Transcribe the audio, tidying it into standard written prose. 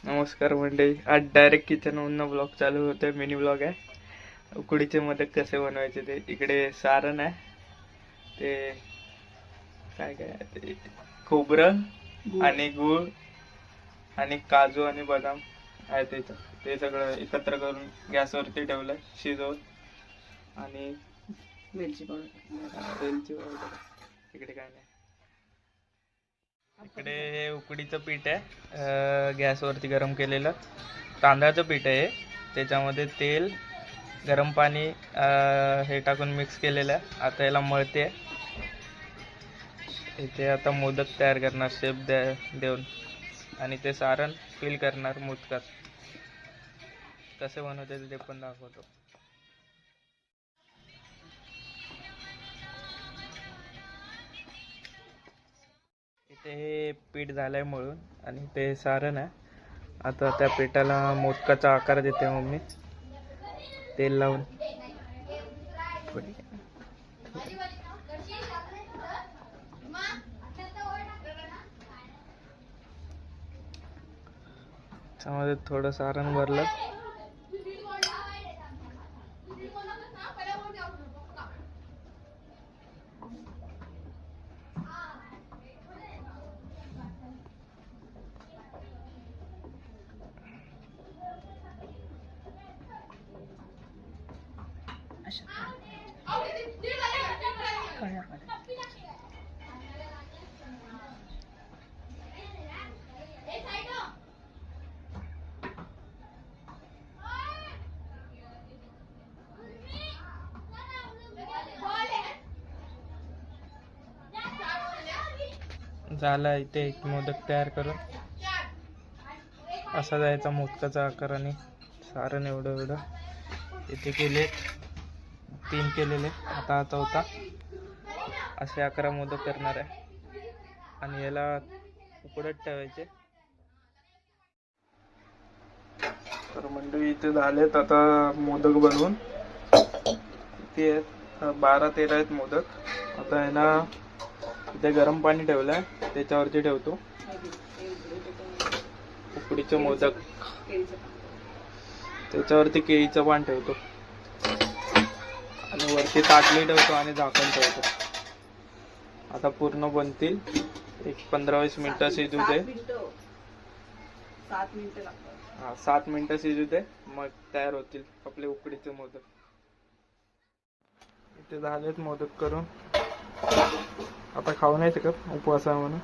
नमस्कार मंडळी. आज डायरेक्ट किचन मधनं ब्लॉग चालू होतोय. मिनी ब्लॉग आहे. उकडीचे मोदक कसे बनवायचे ते. इकडे सारण आहे, ते काय काय आहे ते, खोबरं आणि गूळ आणि काजू आणि बदाम आहे त्याचं. ते सगळं एकत्र करून गॅसवरती ठेवलंय शिजवत. आणि वेलची पावडर. वेलची पावडर. इकडे काय नाही. इकडे हे उकडीचं पीठ आहे, गॅसवरती गरम केलेलं तांदळाचं पीठ आहे. त्याच्यामध्ये तेल, गरम पाणी हे टाकून मिक्स केलेलं आहे. आता याला मळते. इथे आता मोदक तयार करणार शेप देऊन, आणि ते सारण फिल करणार मोदकात. कसे बनवते ते पण दाखवतो. इथे हे पीठ झालंय मळून, आणि ते सारण आहे. आता त्या पिठाला मोदकाचा आकार देते मम्मी, तेल लावून. त्यामध्ये थोडं सारण भरलं. झाला इथे एक मोदक तयार करून. असा जायचा मोदकाचा आकार. आणि सारण एवढं एवढं इथे केले, 3 केलेले. आता चौथा. असे 11 मोदक करणार आहे, आणि याला उकडत ठेवायचे. तर मंडळी इथे झालेत आता मोदक बनवून. इथे 12-13 आहेत मोदक. आता आहे ना, इथे गरम पाणी ठेवलंय, त्याच्यावरती ठेवतो उकडीचे मोदक. त्याच्यावरती केळीचं पान ठेवतो, आणि वरती ताटली ठेवतो आणि झाकण ठेवतो. आता पूर्ण बनतील. एक 15-20 मिनिटं शिजू दे. 7 मिनिटं शिजू दे, मग तयार होतील आपले उकडीचे मोदक. इथे झालेत मोदक करून. आता खाऊ नाही शकत, उपवास आहे म्हणून.